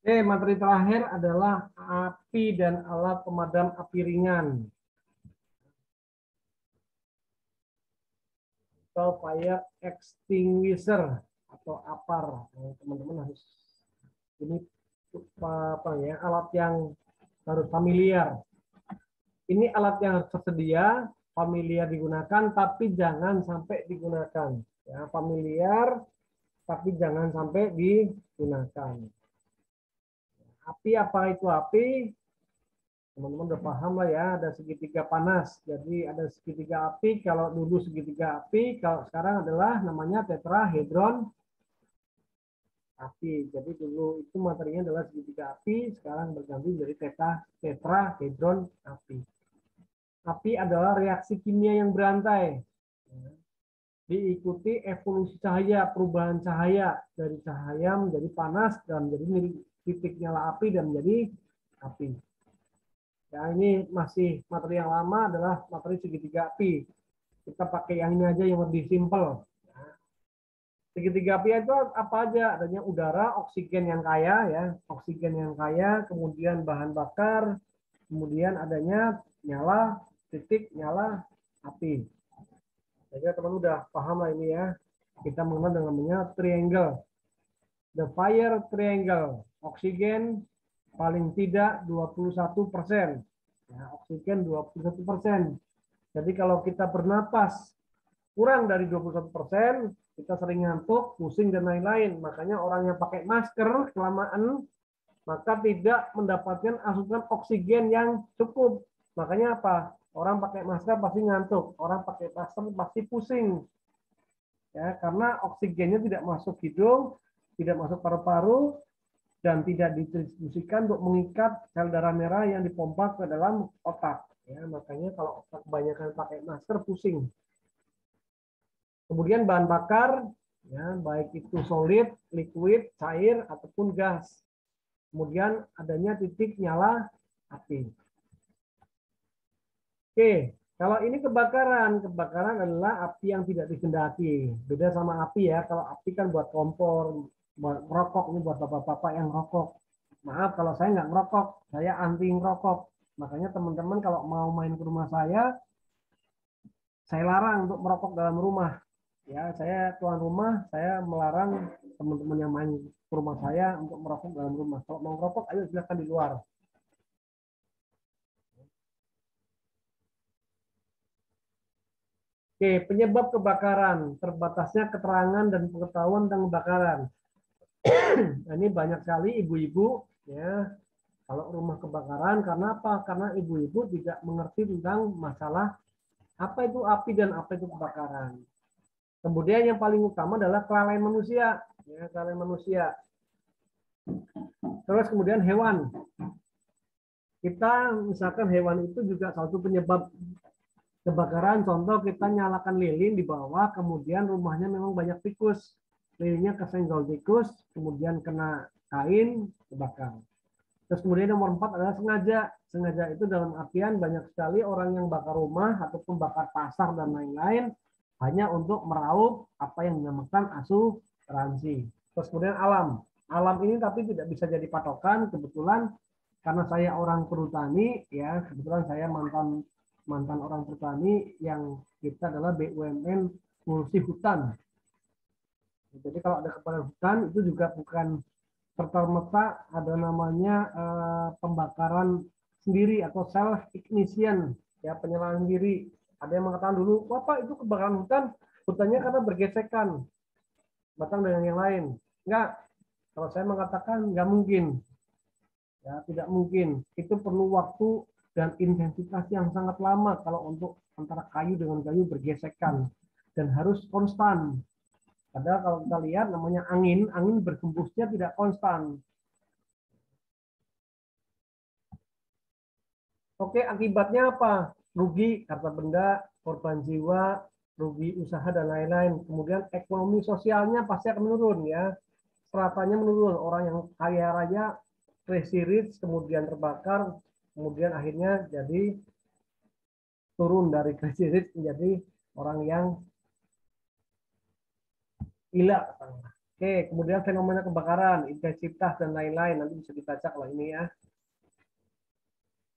Oke, materi terakhir adalah api dan alat pemadam api ringan atau fire extinguisher atau APAR. Teman-teman harus ini apa ya, alat yang harus familiar. Ini alat yang harus tersedia, familiar digunakan, tapi jangan sampai digunakan. Ya, familiar, tapi jangan sampai digunakan. Api, apa itu api? Teman-teman udah paham lah ya, ada segitiga panas. Jadi ada segitiga api, kalau dulu segitiga api, kalau sekarang adalah namanya tetrahedron api. Jadi dulu itu materinya adalah segitiga api, sekarang berganti menjadi tetrahedron api. Api adalah reaksi kimia yang berantai. Diikuti evolusi cahaya, perubahan cahaya dari cahaya menjadi panas dan menjadi titik nyala api dan menjadi api. Ya, ini masih materi yang lama adalah materi segitiga api. Kita pakai yang ini aja yang lebih simpel. Segitiga api itu apa aja? Adanya udara, oksigen yang kaya ya, oksigen yang kaya, kemudian bahan bakar, kemudian adanya nyala, titik nyala api. Jadi teman udah paham lah ini ya. Kita mengenal dengan namanya triangle. The fire triangle. Oksigen paling tidak 21%. Ya, oksigen 21%. Jadi kalau kita bernapas kurang dari 21%, kita sering ngantuk, pusing, dan lain-lain. Makanya orang yang pakai masker kelamaan, maka tidak mendapatkan asupan oksigen yang cukup. Makanya apa? Orang pakai masker pasti ngantuk, orang pakai masker pasti pusing. Ya, karena oksigennya tidak masuk hidung, tidak masuk paru-paru, dan tidak didistribusikan untuk mengikat sel darah merah yang dipompa ke dalam otak. Ya, makanya kalau kebanyakan pakai masker pusing. Kemudian bahan bakar, ya, baik itu solid, liquid, cair, ataupun gas. Kemudian adanya titik nyala api. Oke, kalau ini kebakaran, kebakaran adalah api yang tidak dikehendaki. Beda sama api ya, kalau api kan buat kompor, buat rokok, ini buat bapak-bapak yang rokok. Maaf kalau saya nggak ngerokok, saya anti ngerokok. Makanya teman-teman kalau mau main ke rumah saya larang untuk merokok dalam rumah. Ya, saya tuan rumah, saya melarang teman-teman yang main ke rumah saya untuk merokok dalam rumah. Kalau mau merokok, ayo silakan di luar. Oke, penyebab kebakaran, terbatasnya keterangan dan pengetahuan tentang kebakaran. Nah, ini banyak sekali ibu-ibu ya, kalau rumah kebakaran, karena apa? Karena ibu-ibu tidak mengerti tentang masalah apa itu api dan apa itu kebakaran. Kemudian yang paling utama adalah kelalaian manusia, ya, kelalaian manusia. Terus kemudian hewan. Kita misalkan hewan itu juga satu penyebab kebakaran. Contoh kita nyalakan lilin di bawah, kemudian rumahnya memang banyak tikus, lilinnya kesenggol tikus, kemudian kena kain, kebakar. Terus kemudian nomor 4 adalah sengaja. Sengaja itu dalam artian banyak sekali orang yang bakar rumah ataupun bakar pasar dan lain-lain hanya untuk meraup apa yang dinamakan asuransi. Terus kemudian alam. Alam ini tapi tidak bisa jadi patokan. Kebetulan karena saya orang perhutani, ya kebetulan saya mantan orang perhutani yang kita adalah BUMN Fungsi Hutan. Jadi kalau ada kebakaran hutan itu juga bukan serta-merta ada namanya pembakaran sendiri atau self ignition, ya penyalaan diri. Ada yang mengatakan dulu, Bapak itu kebakaran hutan, hutannya karena bergesekan batang dengan yang lain. Enggak, kalau saya mengatakan enggak mungkin, ya tidak mungkin. Itu perlu waktu dan intensitas yang sangat lama kalau untuk antara kayu dengan kayu bergesekan dan harus konstan. Padahal kalau kita lihat namanya angin, angin berhembusnya tidak konstan. Oke, akibatnya apa? Rugi harta benda, korban jiwa, rugi usaha dan lain-lain. Kemudian ekonomi sosialnya pasti akan menurun ya. Stratanya menurun. Orang yang kaya raya, crazy rich, kemudian terbakar, kemudian akhirnya jadi turun dari crazy rich menjadi orang yang gila. Oke, kemudian fenomena kebakaran, intensitas dan lain-lain nanti bisa dibaca kalau ini ya.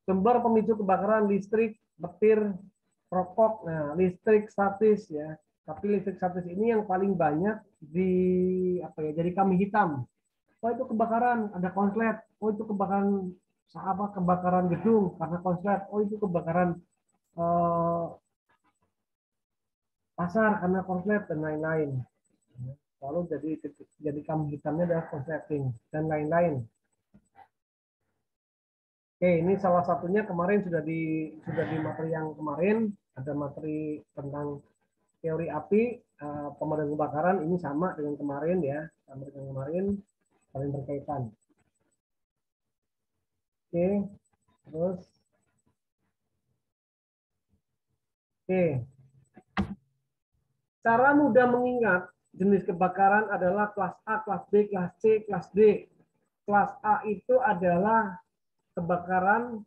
Sumber pemicu kebakaran listrik, petir, rokok. Nah, listrik statis ya. Tapi listrik statis ini yang paling banyak di apa ya? Jadi kambing hitam. Oh itu kebakaran, ada konslet. Oh itu kebakaran apa? Kebakaran gedung karena konslet. Oh itu kebakaran eh, pasar karena konslet dan lain-lain. Lalu jadi kambing hitamnya adalah konsleting dan lain-lain. Oke, ini salah satunya kemarin sudah di materi yang kemarin ada materi tentang teori api, pemadam kebakaran ini sama dengan kemarin ya, sama dengan kemarin saling berkaitan. Oke, terus oke, cara mudah mengingat jenis kebakaran adalah kelas A, kelas B, kelas C, kelas D. Kelas A itu adalah kebakaran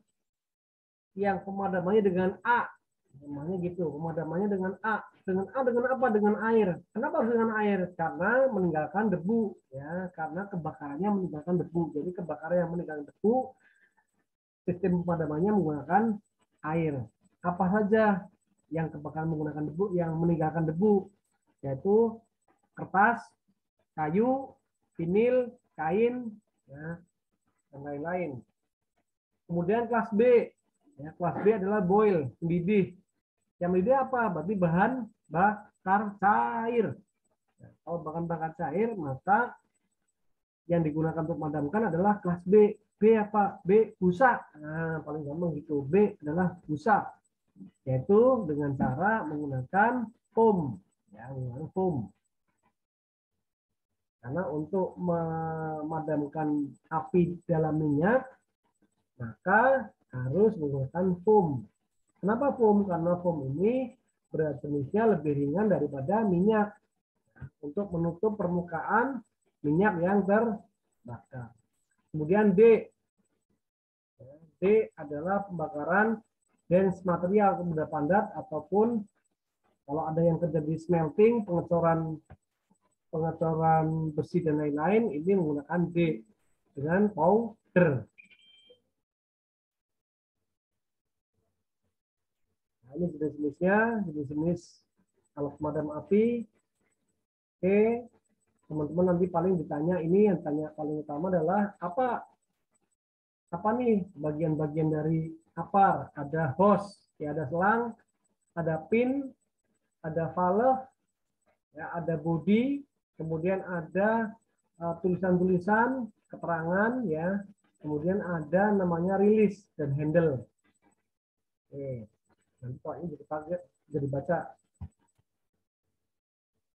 yang pemadamannya dengan A. Namanya gitu, pemadamannya dengan A. Dengan A dengan apa? Dengan air. Kenapa harus dengan air? Karena meninggalkan debu ya, karena kebakarannya meninggalkan debu. Jadi kebakaran yang meninggalkan debu, sistem pemadamannya menggunakan air. Apa saja yang kebakaran menggunakan debu, yang meninggalkan debu, yaitu kertas, kayu, vinil, kain, ya, dan lain-lain. Kemudian kelas B, ya, kelas B adalah boil, mendidih. Yang mendidih apa? Berarti bahan bakar cair. Ya, kalau bahan bakar cair, maka yang digunakan untuk memadamkan adalah kelas B. B apa? B busa. Nah, paling gampang gitu. B adalah busa, yaitu dengan cara menggunakan foam. Ya, menggunakan foam. Karena untuk memadamkan api dalam minyak, maka harus menggunakan foam. Kenapa foam? Karena foam ini berat jenisnya lebih ringan daripada minyak untuk menutup permukaan minyak yang terbakar. Kemudian D. D adalah pembakaran dense material ke mudah padat ataupun kalau ada yang terjadi smelting, pengecoran besi dan lain-lain, ini menggunakan D dengan powder. Nah, ini jenis-jenisnya, jenis-jenis alat pemadam api. Oke, teman-teman nanti paling ditanya ini yang tanya paling utama adalah apa nih bagian-bagian dari apar? Ada hose, ya ada selang, ada pin, ada valve, ya ada body, kemudian ada tulisan-tulisan, keterangan, ya, kemudian ada namanya release dan handle. Oke, nanti kok ini jadi target, jadi baca.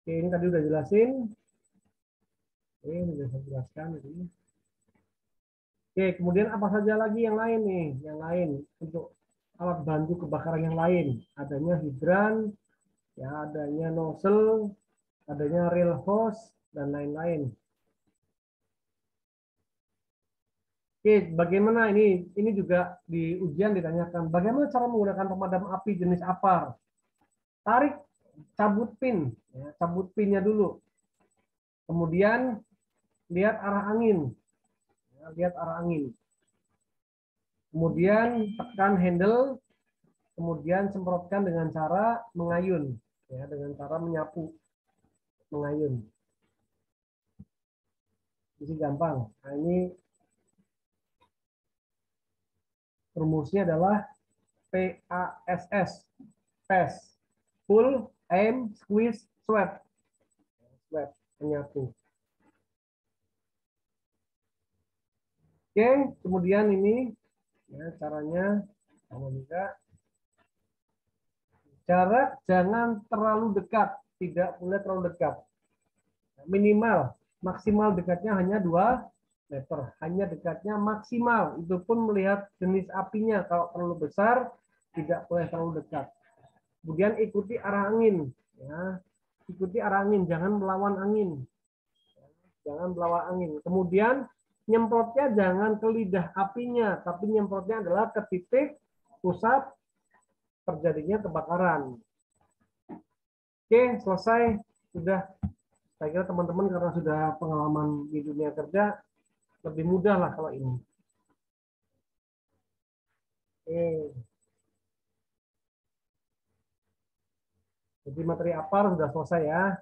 Oke, ini tadi udah jelasin. Oke, ini sudah saya jelaskan ini. Oke, kemudian apa saja lagi yang lain nih? Yang lain untuk alat bantu kebakaran yang lain. Adanya hidran, ya adanya nozzle, adanya rail hose, dan lain-lain. Oke, bagaimana ini? Ini juga di ujian ditanyakan. Bagaimana cara menggunakan pemadam api jenis apar? Tarik, cabut pin, ya, cabut pinnya dulu. Kemudian lihat arah angin, ya, lihat arah angin. Kemudian tekan handle, kemudian semprotkan dengan cara mengayun, ya, dengan cara menyapu, mengayun. Ini gampang. Nah, ini rumusnya adalah PASS, PASS, pull, aim, squeeze, sweep, sweep, menyapu. Oke, kemudian ini ya, caranya sama juga. Jarak jangan terlalu dekat, tidak boleh terlalu dekat. Minimal, maksimal dekatnya hanya 2 meter, hanya dekatnya maksimal. Itu pun melihat jenis apinya. Kalau terlalu besar, tidak boleh terlalu dekat. Kemudian ikuti arah angin, ya. Ikuti arah angin, jangan melawan angin. Jangan melawan angin. Kemudian nyemprotnya jangan ke lidah apinya, tapi nyemprotnya adalah ke titik pusat terjadinya kebakaran. Oke, selesai. Sudah Saya kira teman-teman karena sudah pengalaman di dunia kerja, lebih mudah lah kalau ini. Oke. Jadi materi apa sudah selesai ya.